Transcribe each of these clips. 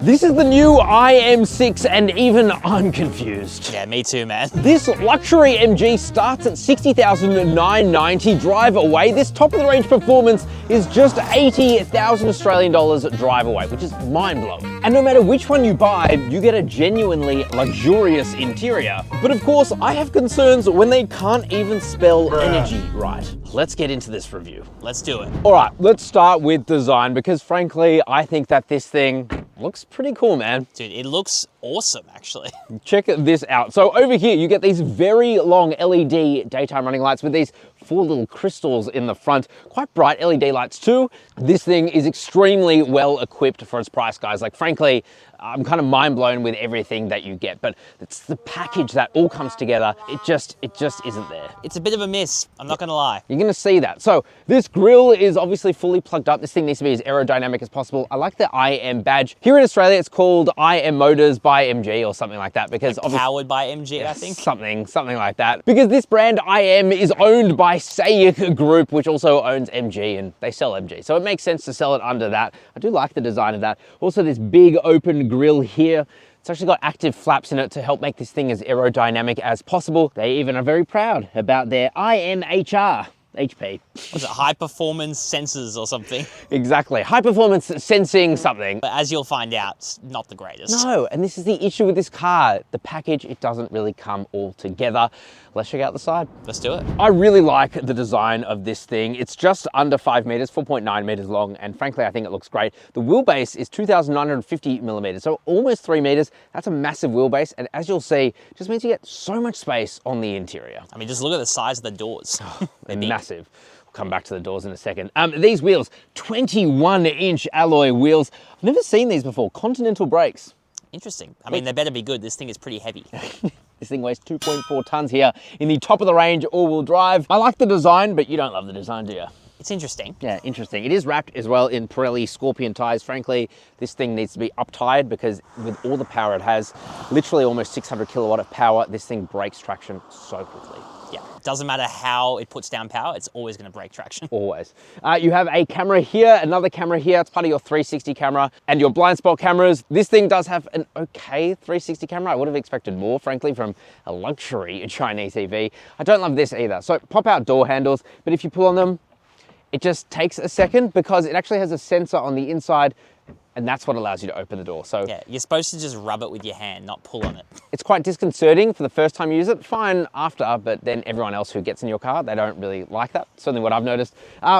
This is the new IM6 and even I'm confused. Yeah, me too, man. This luxury MG starts at 60,990 drive away. This top of the range performance is just 80,000 Australian dollars drive away, which is mind blowing. And no matter which one you buy, you get a genuinely luxurious interior. But of course, I have concerns when they can't even spell energy right. Let's get into this review. Let's do it. All right, let's start with design because frankly, I think that this thing looks pretty cool, man. Dude, it looks awesome, actually. Check this out. So over here, you get these very long LED daytime running lights with these 4 little crystals in the front. Quite bright LED lights too. This thing is extremely well equipped for its price, guys. Like frankly, I'm kind of mind blown with everything that you get, but it's the package that all comes together. It just isn't there. It's a bit of a miss, I'm not gonna lie. You're gonna see that. So this grille is obviously fully plugged up. This thing needs to be as aerodynamic as possible. I like the IM badge. Here in Australia, it's called IM Motors by MG or something like that because like powered by MG, I think. Something like that. Because this brand IM is owned by SAIC Group, which also owns MG and they sell MG. So it makes sense to sell it under that. I do like the design of that. Also this big open grille here. It's actually got active flaps in it to help make this thing as aerodynamic as possible. They even are very proud about their IMHR. HP. Was it high performance sensors or something? Exactly, high performance sensing something. But as you'll find out, it's not the greatest. No, and this is the issue with this car. The package, it doesn't really come all together. Let's check out the side. Let's do it. I really like the design of this thing. It's just under 5 meters, 4.9 meters long, and frankly, I think it looks great. The wheelbase is 2,950 millimeters, so almost 3 meters. That's a massive wheelbase, and as you'll see, it just means you get so much space on the interior. I mean, just look at the size of the doors. They're massive. We'll come back to the doors in a second. These wheels, 21-inch alloy wheels. I've never seen these before. Continental brakes. Interesting. I mean, they better be good. This thing is pretty heavy. This thing weighs 2.4 tons here in the top of the range all-wheel drive. I like the design, but you don't love the design, do you? It's interesting. Yeah, interesting. It is wrapped as well in Pirelli Scorpion tires. Frankly, this thing needs to be up-tired because with all the power it has, literally almost 600 kilowatt of power, this thing breaks traction so quickly. Yeah, doesn't matter how it puts down power, it's always going to break traction. Always. You have a camera here, another camera here. It's part of your 360 camera and your blind spot cameras. This thing does have an okay 360 camera. I would have expected more, frankly, from a luxury Chinese EV. I don't love this either. So pop out door handles, but if you pull on them, it just takes a second because it actually has a sensor on the inside and that's what allows you to open the door. So yeah, you're supposed to just rub it with your hand, not pull on it. It's quite disconcerting for the first time you use it, fine after, but then everyone else who gets in your car, they don't really like that. Certainly what I've noticed.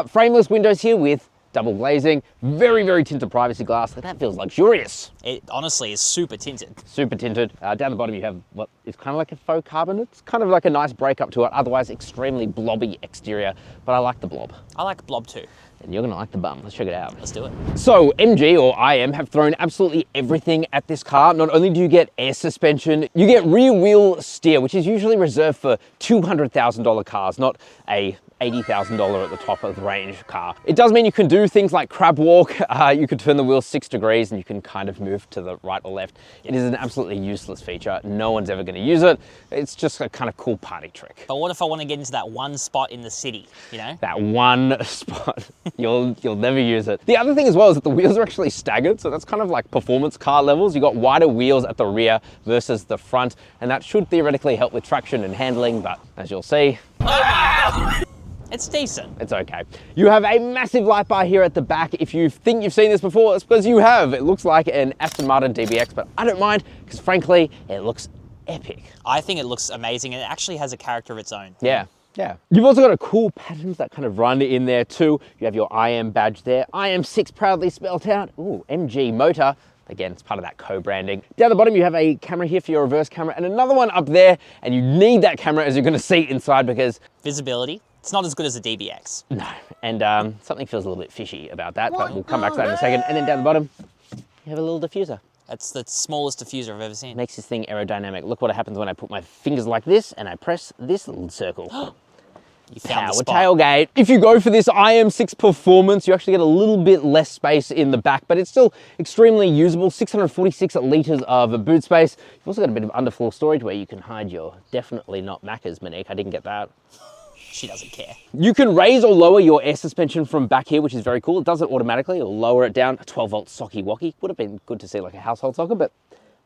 Frameless windows here with double glazing, very, very tinted privacy glass. That feels luxurious. It honestly is super tinted. Super tinted. Down the bottom you have what is kind of like a faux carbon. It's kind of like a nice breakup to it, otherwise extremely blobby exterior, but I like the blob. I like blob too. And you're gonna like the bum. Let's check it out. Let's do it. So MG or IM have thrown absolutely everything at this car. Not only do you get air suspension, you get rear wheel steer, which is usually reserved for $200,000 cars, not a $80,000 at the top of the range car. It does mean you can do things like crab walk. You can turn the wheel 6 degrees and you can kind of move to the right or left. It is an absolutely useless feature. No one's ever going to use it. It's just a kind of cool party trick. But what if I want to get into that one spot in the city, you know? That one spot, you'll never use it. The other thing as well is that the wheels are actually staggered. So that's kind of like performance car levels. You've got wider wheels at the rear versus the front. And that should theoretically help with traction and handling. But as you'll see, it's decent. It's okay. You have a massive light bar here at the back. If you think you've seen this before, it's because you have. It looks like an Aston Martin DBX, but I don't mind because frankly, it looks epic. I think it looks amazing and it actually has a character of its own. Yeah. Yeah. You've also got a cool patterns that kind of run in there too. You have your IM badge there. IM6 proudly spelled out. Ooh, MG motor. Again, it's part of that co-branding. Down the bottom, you have a camera here for your reverse camera and another one up there. And you need that camera as you're going to see inside because visibility. It's not as good as a DBX. No, and something feels a little bit fishy about that, but we'll come back to that in a second. And then down the bottom, you have a little diffuser. That's the smallest diffuser I've ever seen. Makes this thing aerodynamic. Look what happens when I put my fingers like this and I press this little circle. You found the spot. Tailgate. If you go for this IM6 performance, you actually get a little bit less space in the back, but it's still extremely usable. 646 litres of boot space. You've also got a bit of underfloor storage where you can hide your definitely not Maccas, Monique. I didn't get that. She doesn't care. You can raise or lower your air suspension from back here, which is very cool. It does it automatically. It'll lower it down. A 12-volt socky wacky. Would have been good to see like a household socket, but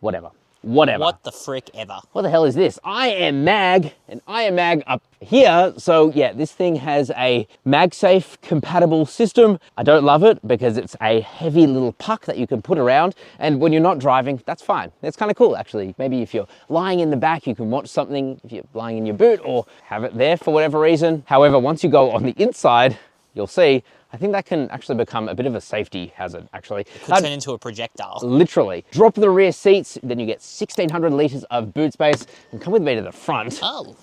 whatever. Whatever. What the frick ever. What the hell is this? IM mag, and IM mag up here. So yeah, this thing has a MagSafe compatible system. I don't love it because it's a heavy little puck that you can put around. And when you're not driving, that's fine. That's kind of cool, actually. Maybe if you're lying in the back, you can watch something if you're lying in your boot or have it there for whatever reason. However, once you go on the inside, you'll see, I think that can actually become a bit of a safety hazard, actually. It could turn into a projectile. Literally. Drop the rear seats, then you get 1,600 litres of boot space, and come with me to the front. Oh.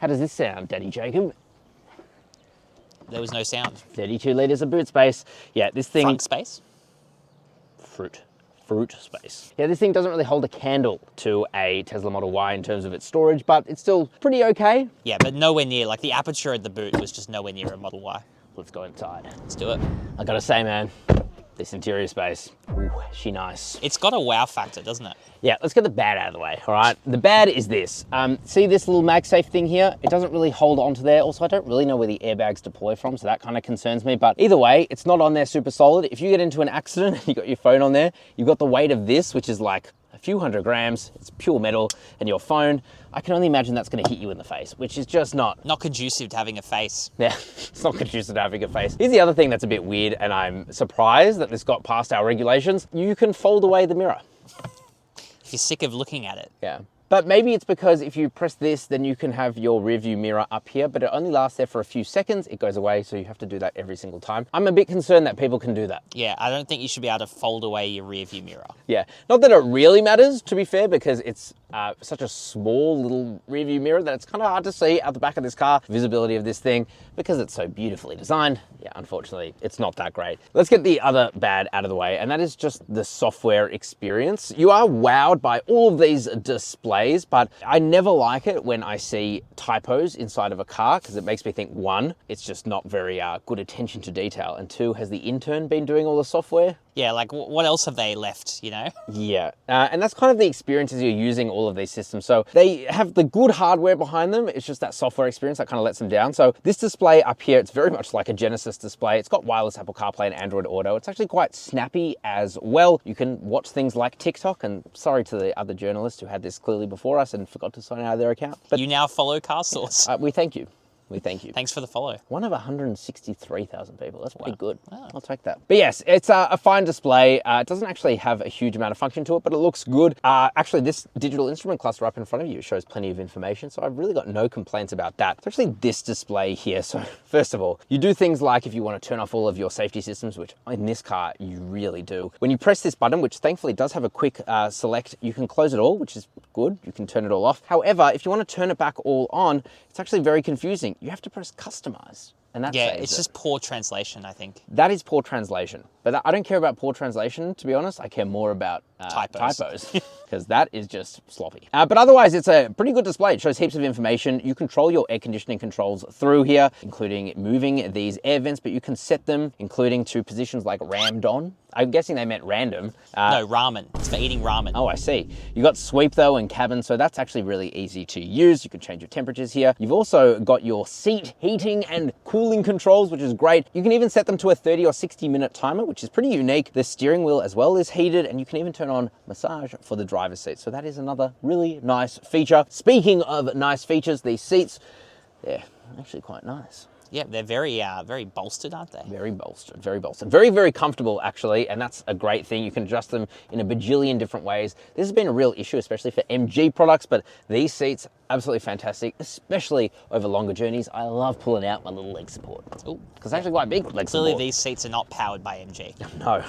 How does this sound, Daddy Jacob? There was no sound. 32 litres of boot space. Yeah, this thing... Front space? Fruit space. Yeah, this thing doesn't really hold a candle to a Tesla Model Y in terms of its storage, but it's still pretty okay. Yeah, but nowhere near, like the aperture at the boot was just nowhere near a Model Y. Let's go inside. Let's do it. I gotta say, man, this interior space, ooh, she nice. It's got a wow factor, doesn't it? Yeah, let's get the bad out of the way, all right? The bad is this. See this little MagSafe thing here? It doesn't really hold onto there. Also, I don't really know where the airbags deploy from, so that kind of concerns me. But either way, it's not on there super solid. If you get into an accident and you got your phone on there, you've got the weight of this, which is like a few hundred grams. It's pure metal, and your phone, I can only imagine that's gonna hit you in the face, which is just not... Not conducive to having a face. Yeah, it's not conducive to having a face. Here's the other thing that's a bit weird, and I'm surprised that this got past our regulations. You can fold away the mirror. If you're sick of looking at it. Yeah. But maybe it's because if you press this, then you can have your rear view mirror up here, but it only lasts there for a few seconds. It goes away, so you have to do that every single time. I'm a bit concerned that people can do that. Yeah, I don't think you should be able to fold away your rear view mirror. Yeah, not that it really matters, to be fair, because it's such a small little rear view mirror that it's kind of hard to see out the back of this car. Visibility of this thing, because it's so beautifully designed, yeah, unfortunately, it's not that great. Let's get the other bad out of the way, and that is just the software experience. You are wowed by all of these displays, but I never like it when I see typos inside of a car, because it makes me think, one, it's just not very good attention to detail, and two, has the intern been doing all the software? Yeah, like what else have they left, you know? Yeah, and that's kind of the experience as you're using all of these systems. So they have the good hardware behind them. It's just that software experience that kind of lets them down. So this display up here, it's very much like a Genesis display. It's got wireless Apple CarPlay and Android Auto. It's actually quite snappy as well. You can watch things like TikTok, and sorry to the other journalists who had this clearly before us and forgot to sign out of their account. But you now follow CarSauce. we thank you. We thank you. Thanks for the follow. One of 163,000 people. That's pretty good. Wow. I'll take that. But yes, it's a fine display. It doesn't actually have a huge amount of function to it, but it looks good. Actually, this digital instrument cluster up in front of you shows plenty of information, so I've really got no complaints about that. It's actually this display here. So first of all, you do things like if you want to turn off all of your safety systems, which in this car, you really do. When you press this button, which thankfully does have a quick select, you can close it all, which is good. You can turn it all off. However, if you want to turn it back all on, it's actually very confusing. You have to press customize. And that yeah, saves it's it. just poor translation, I think. That is poor translation. But I don't care about poor translation, to be honest. I care more about typos. Because that is just sloppy. But otherwise, it's a pretty good display. It shows heaps of information. You control your air conditioning controls through here, including moving these air vents, but you can set them, including to positions like rammed on. I'm guessing they meant random. No, ramen. It's for eating ramen. Oh, I see. You got sweep though and cabin, so that's actually really easy to use. You can change your temperatures here. You've also got your seat heating and cooling controls, which is great. You can even set them to a 30 or 60-minute timer, which is pretty unique. The steering wheel as well is heated, and you can even turn on massage for the driver's seat. So that is another really nice feature. Speaking of nice features, these seats, they're actually quite nice. Yeah, they're very bolstered, aren't they? Very bolstered, very bolstered. Very, very comfortable, actually, and that's a great thing. You can adjust them in a bajillion different ways. This has been a real issue, especially for MG products, but these seats, absolutely fantastic, especially over longer journeys. I love pulling out my little leg support. Because it's actually quite big leg support. Clearly, these seats are not powered by MG. No,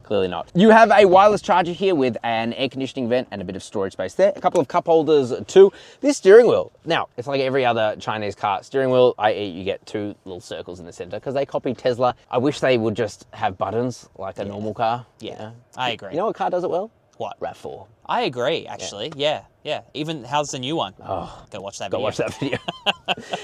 clearly not. You have a wireless charger here with an air conditioning vent and a bit of storage space there. A couple of cup holders too. This steering wheel, now, it's like every other Chinese car steering wheel, i.e. you get two little circles in the center because they copied Tesla. I wish they would just have buttons like a normal car. Yeah, I agree. You know what car does it well? What? RAV4. I agree, actually. Yeah. Even, how's the new one? Oh, go watch that go video. watch that video.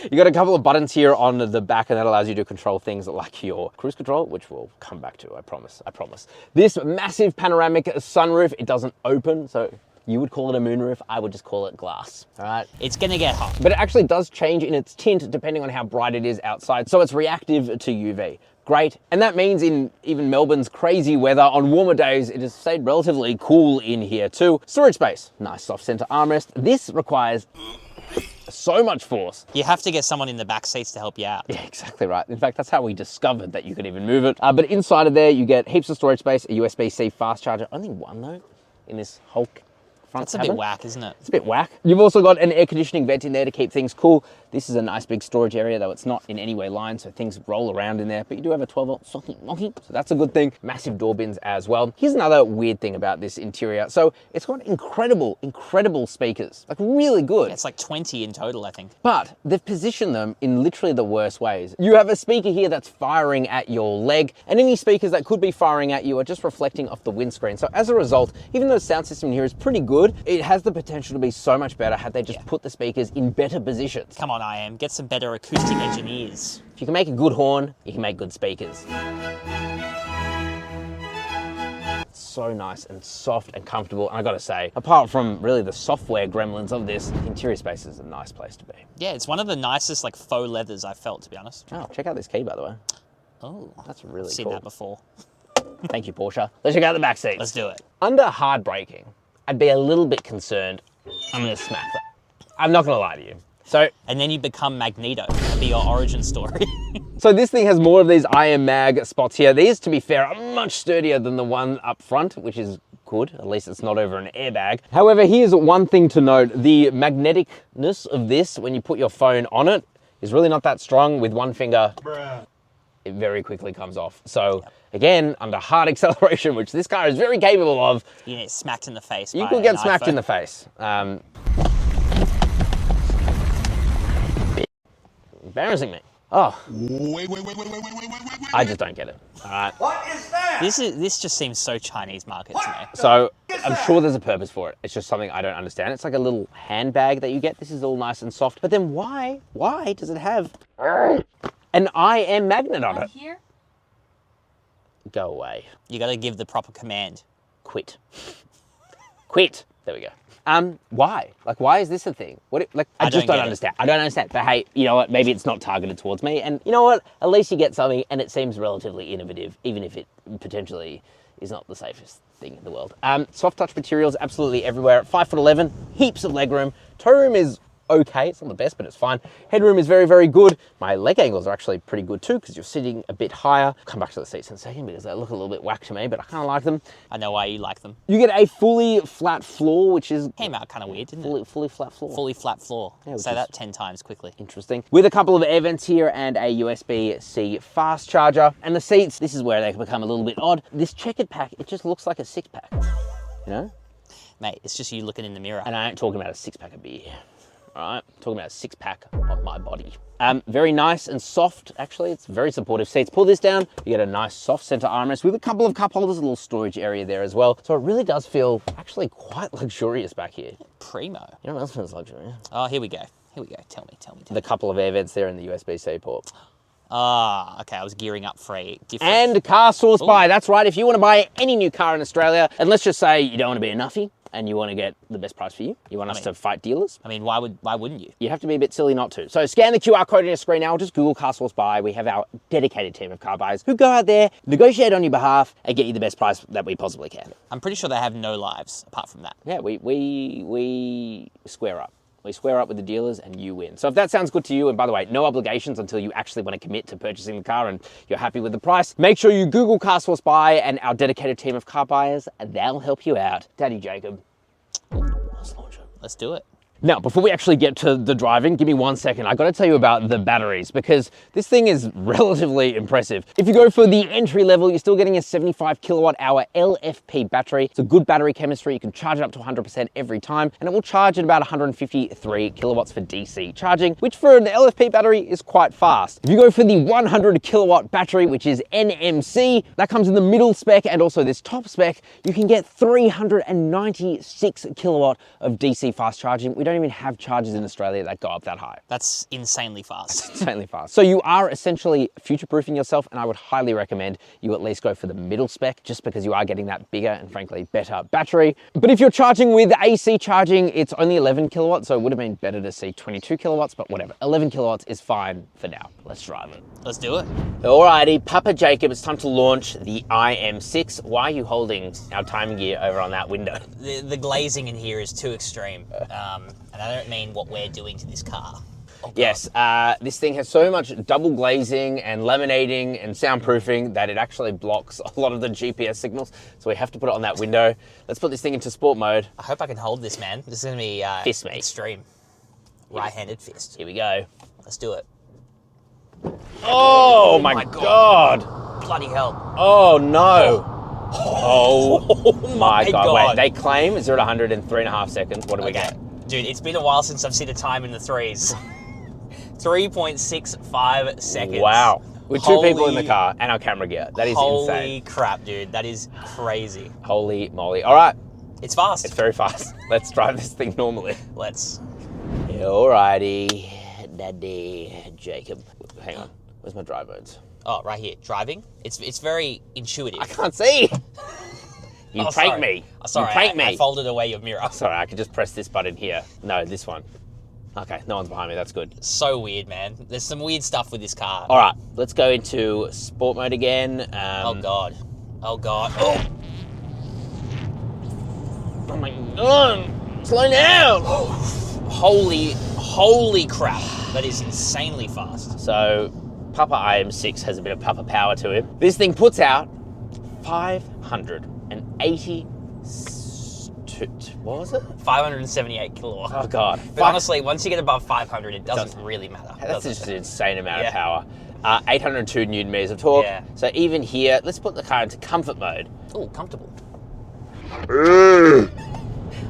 You got a couple of buttons here on the back, and that allows you to control things like your cruise control, which we'll come back to, I promise. This massive panoramic sunroof, it doesn't open, so You would call it a moonroof, I would just call it glass, all right? It's gonna get hot. But it actually does change in its tint depending on how bright it is outside, so it's reactive to UV. Great, and that means in even Melbourne's crazy weather, on warmer days, it has stayed relatively cool in here too. Storage space, nice soft center armrest. This requires so much force. You have to get someone in the back seats to help you out. Yeah, exactly right. In fact, that's how we discovered that you could even move it. But inside of there, you get heaps of storage space, a USB-C fast charger, only one though, in this whole front That's a cabin. bit whack, isn't it? It's a bit whack. You've also got an air conditioning vent in there to keep things cool. This is a nice big storage area, though it's not in any way lined, so things roll around in there, but you do have a 12-volt socket, so that's a good thing. Massive door bins as well. Here's another weird thing about this interior. So it's got incredible speakers, like really good. It's like 20 in total, I think. But they've positioned them in literally the worst ways. You have a speaker here that's firing at your leg, and any speakers that could be firing at you are just reflecting off the windscreen. So as a result, even though the sound system here is pretty good, it has the potential to be so much better had they just put the speakers in better positions. Come on, IM, get some better acoustic engineers. If you can make a good horn, you can make good speakers. It's so nice and soft and comfortable, and I gotta say, apart from really the software gremlins of this, the interior space is a nice place to be. Yeah, it's one of the nicest like faux leathers I've felt, to be honest. Oh, check out this key, by the way. Oh, That's really seen cool. that before. Thank you, Porsche. Let's check out the back seats. Let's do it. Under hard braking, I'd be a little bit concerned. I'm gonna smack that. I'm not gonna lie to you. So, And then you become Magneto. That'd be your origin story. so this thing has more of these IM mag spots here. These, to be fair, are much sturdier than the one up front, which is good. At least it's not over an airbag. However, here's one thing to note. The magneticness of this, when you put your phone on it, is really not that strong. With one finger, it very quickly comes off. So again, under hard acceleration, which this car is very capable of, You get smacked in the face. you by could get an smacked iPhone. in the face. Embarrassing me. Oh, Wait. I just don't get it. All right. What is that? This just seems so Chinese market to me. So I'm sure there's a purpose for it. It's just something I don't understand. It's like a little handbag that you get. This is all nice and soft. But then why does it have an IM magnet on it? Here? Go away. You got to give the proper command. Quit. Quit. There we go. Why? Like, why is this a thing? I just don't get it. understand. I don't understand. But hey, you know what? Maybe it's not targeted towards me. And you know what? At least you get something and it seems relatively innovative, even if it potentially is not the safest thing in the world. Soft touch materials absolutely everywhere. 5'11", heaps of legroom. Toe room is okay. It's not the best, but it's fine. Headroom is very good. My leg angles are actually pretty good too, because you're sitting a bit higher. I'll come back to the seats in a second because they look a little bit whack to me, but I kind of like them. I know why you like them. You get a fully flat floor, which is Came out kind of weird, didn't it? fully flat floor. Fully flat floor. which Say is- that 10 times quickly. Interesting. With a couple of air vents here and a USB-C fast charger. And the seats, this is where they can become a little bit odd. This checkered pack, it just looks like a six-pack, you know? Mate, it's just you looking in the mirror. And I ain't talking about a six-pack of beer. All right, I'm talking about a six-pack of my body. Very nice and soft, actually. It's very supportive seats. Pull this down, you get a nice soft center armrest with a couple of cup holders, a little storage area there as well. So it really does feel actually quite luxurious back here. Primo. You know what else feels luxurious? Oh, here we go. Here we go. Tell me. The couple of air vents there in the USB-C port. Ah, okay. I was gearing up for a different. And CarSauce buy, that's right. If you want to buy any new car in Australia, and let's just say you don't want to be a nuffy, and you want to get the best price for you, you want us to fight dealers, I mean, why wouldn't you? you have to be a bit silly not to. So scan the QR code on your screen now, or just Google CarSauce Buy. We have our dedicated team of car buyers who go out there, negotiate on your behalf, and get you the best price that we possibly can. I'm pretty sure they have no lives apart from that. Yeah, we square up. We square up with the dealers and you win. So if that sounds good to you, and by the way, no obligations until you actually want to commit to purchasing the car and you're happy with the price, make sure you Google CarSauce Buy and our dedicated team of car buyers, and they'll help you out. Daddy Jacob, let's launch it. Let's do it. Now, before we actually get to the driving, give me 1 second. I got to tell you about the batteries, because this thing is relatively impressive. If you go for the entry level, you're still getting a 75 kilowatt hour LFP battery. It's a good battery chemistry. You can charge it up to 100% every time, and it will charge at about 153 kilowatts for DC charging, which for an LFP battery is quite fast. If you go for the 100 kilowatt battery, which is NMC, that comes in the middle spec and also this top spec, you can get 396 kilowatt of DC fast charging. We don't don't even have chargers in Australia that go up that high. That's insanely fast. Insanely fast. So you are essentially future-proofing yourself, and I would highly recommend you at least go for the middle spec, just because you are getting that bigger and frankly better battery. But if you're charging with AC charging, it's only 11 kilowatts, so it would have been better to see 22 kilowatts, but whatever. 11 kilowatts is fine for now. Let's drive it. Let's do it. Alrighty, Papa Jacob, it's time to launch the IM6. Why are you holding our timing gear over on that window? The glazing in here is too extreme, and I don't mean what we're doing to this car. Oh, yes, this thing has so much double glazing and laminating and soundproofing that it actually blocks a lot of the GPS signals. So we have to put it on that window. Let's put this thing into sport mode. I hope I can hold this, man. This is gonna be Fist me. extreme. Right-handed fist. Here we go. Let's do it. Oh my God. Bloody hell. Oh no. Oh my God. God. Wait, they claim 0 to 100 in 3.5 seconds. What do we get? Dude, it's been a while since I've seen a time in the threes. 3.65 seconds. Wow. With two people in the car and our camera gear. That is holy insane. crap, dude. That is crazy. Holy moly. All right. It's fast. It's very fast. Let's drive this thing normally. Let's. Alrighty. Daddy Jacob. Hang on. Where's my drive modes? Oh, right here. Driving. It's very intuitive. I can't see. You pranked sorry. me. Oh, sorry, You pranked me. I folded away your mirror. Sorry, I could just press this button here. No, this one. Okay, no one's behind me. That's good. So weird, man. There's some weird stuff with this car. All right, let's go into sport mode again. Oh, God. Oh, God. Oh! Oh my God. Slow down. Holy crap. That is insanely fast. So, Papa IM6 has a bit of Papa power to him. This thing puts out 580... What was it? 578 kilowatts. Oh God. But honestly, once you get above 500, it doesn't really matter. That's just an insane amount Yeah. of power. 802 Newton meters of torque. Yeah. So even here, let's put the car into comfort mode. Oh, comfortable.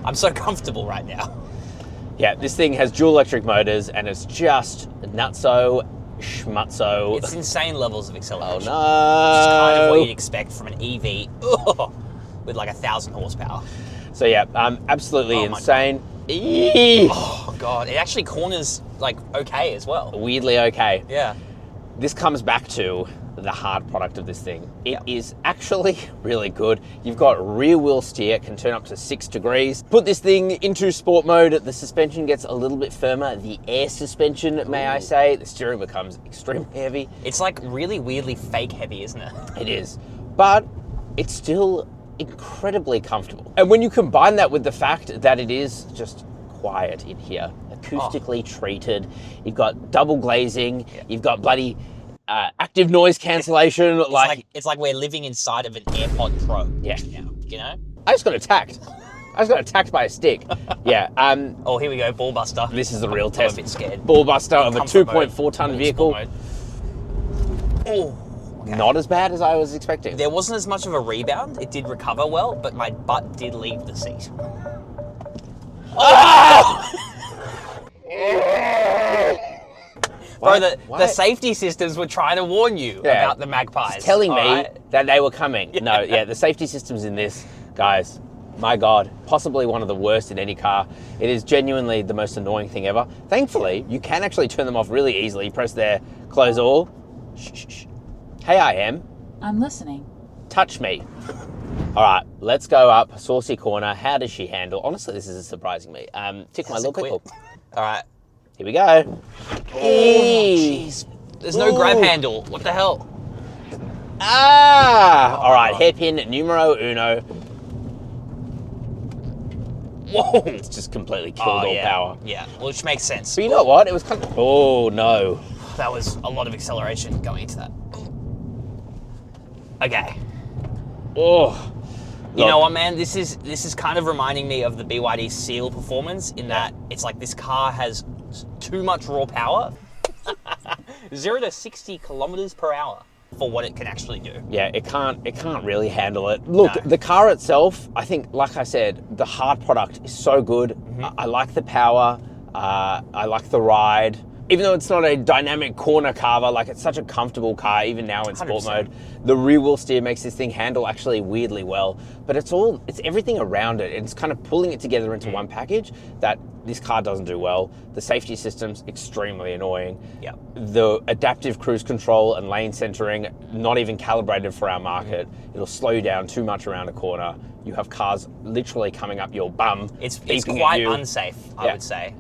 I'm so comfortable right now. Yeah, this thing has dual electric motors and it's just nutso schmutzo. It's insane levels of Oh acceleration. no. Which is kind of what you'd expect from an EV with like 1,000 horsepower. So yeah, absolutely Oh my insane. Eee. Oh God, it actually corners like okay as well. Weirdly okay. Yeah. This comes back to the hard product of this thing. It is actually really good. You've got rear wheel steer, can turn up to 6 degrees. Put this thing into sport mode, the suspension gets a little bit firmer. The air suspension, may I say, the steering becomes extremely heavy. It's like really weirdly fake heavy, isn't it? It is, but it's still incredibly comfortable. And when you combine that with the fact that it is just quiet in here, acoustically treated, you've got double glazing, you've got bloody active noise cancellation. It's like we're living inside of an AirPod Pro. Yeah. Now, you know? I just got attacked. I just got attacked by a stick. Yeah. Oh, here we go, ball buster. This is the real I'm test. a bit scared. Ball buster of a Comfort 2.4 ton mode. vehicle. Sport mode. Oh. Okay. Not as bad as I was expecting. There wasn't as much of a rebound. It did recover well, but my butt did leave the seat. Oh! Bro, the safety systems were trying to warn you about the magpies. It's telling me right? that they were coming. Yeah. No, yeah, the safety systems in this, guys, my God, possibly one of the worst in any car. It is genuinely the most annoying thing ever. Thankfully, you can actually turn them off really easily. You press there, close all. Shh, shh, shh. Hey, I'm listening. Touch me. All right, let's go up. Saucy corner. How does she handle? Honestly, this is surprising me. Tick my little pickle. All right. Here we go. Oh, jeez. There's no grab handle. What the hell? Ah! All right, hairpin numero uno. Whoa! It's just completely killed all power. Yeah, which makes sense. But you know what? It was kind of... Oh, no. That was a lot of acceleration going into that. Okay. Oh. You know what, man? This is kind of reminding me of the BYD Seal performance in that it's like this car has too much raw power. 0 to 60 kilometers per hour for what it can actually do. Yeah, it can't really handle it. Look, the car itself, I think, like I said, the hard product is so good. Mm-hmm. I like the power. I like the ride. Even though it's not a dynamic corner carver, like it's such a comfortable car, even now in sport 100%. mode. The rear wheel steer makes this thing handle actually weirdly well, but it's everything around it. It's kind of pulling it together into one package that this car doesn't do well. The safety system's extremely annoying. Yeah. The adaptive cruise control and lane centering, not even calibrated for our market. It'll slow you down too much around a corner. You have cars literally coming up your bum. It's beeping at quite you. unsafe, I would say.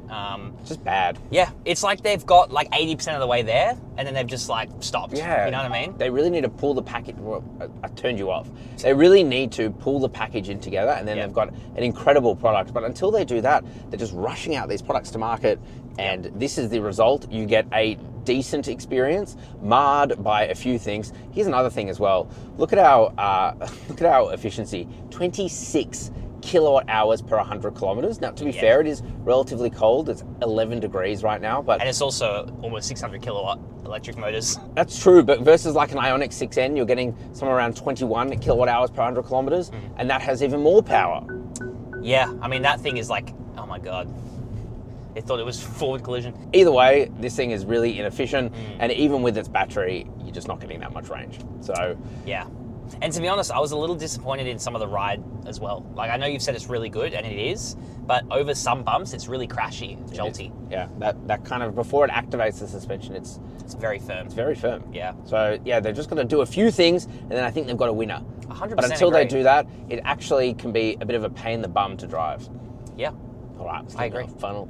Just bad. Yeah, it's like they've got like 80% of the way there, and then they've just like stopped. Yeah. You know what I mean? They really need to pull the package. Well, I turned you off. They really need to pull the package in together, and then they've got an incredible product. But until they do that, they're just rushing out these products to market, and this is the result. You get a decent experience marred by a few things. Here's another thing as well. Look at our efficiency. 26 kilowatt hours per 100 kilometers. Now, to be fair, it is relatively cold. It's 11 degrees right now, but and it's also almost 600 kilowatt electric motors. that's true. But versus like an Ioniq 6N, you're getting somewhere around 21 kilowatt hours per 100 kilometers, and that has even more power. Yeah, I mean that thing is like, oh my god. It thought it was forward collision. Either way, this thing is really inefficient, and even with its battery, you're just not getting that much range. So yeah. And to be honest, I was a little disappointed in some of the ride as well. Like, I know you've said it's really good, and it is, but over some bumps, it's really crashy, jolty. Yeah, that kind of, before it activates the suspension, it's very firm. very firm. Yeah. So yeah, they're just going to do a few things, and then I think they've got a winner. 100% But until they agree. do that, it actually can be a bit of a pain in the bum to drive. Yeah, All right, let's I do agree. our final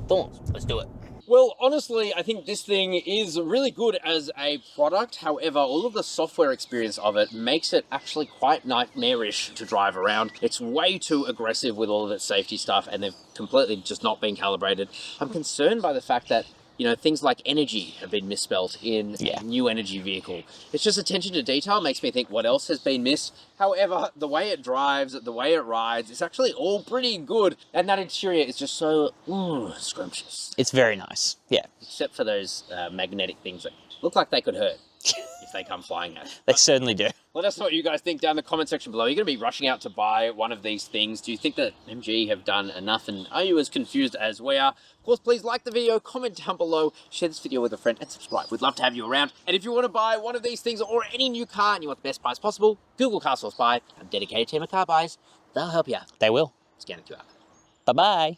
thoughts. let's do it. Well, honestly, I think this thing is really good as a product. However, all of the software experience of it makes it actually quite nightmarish to drive around. It's way too aggressive with all of its safety stuff, and they've completely just not been calibrated. I'm concerned by the fact that, you know, things like energy have been misspelt in a new energy vehicle. It's just attention to detail makes me think what else has been missed. However, the way it drives, the way it rides, it's actually all pretty good. And that interior is just so scrumptious. It's very nice. Yeah. Except for those magnetic things that look like they could hurt if they come flying at you. They certainly do. Let us know what you guys think down in the comment section below. You're going to be rushing out to buy one of these things. Do you think that MG have done enough, and are you as confused as we are? Of course, please like the video, comment down below, share this video with a friend, and subscribe. We'd love to have you around. And if you want to buy one of these things or any new car and you want the best price possible, Google CarSauce Buy. A dedicated team of car buys. They'll help you out. They will. Scan the QR. Bye-bye.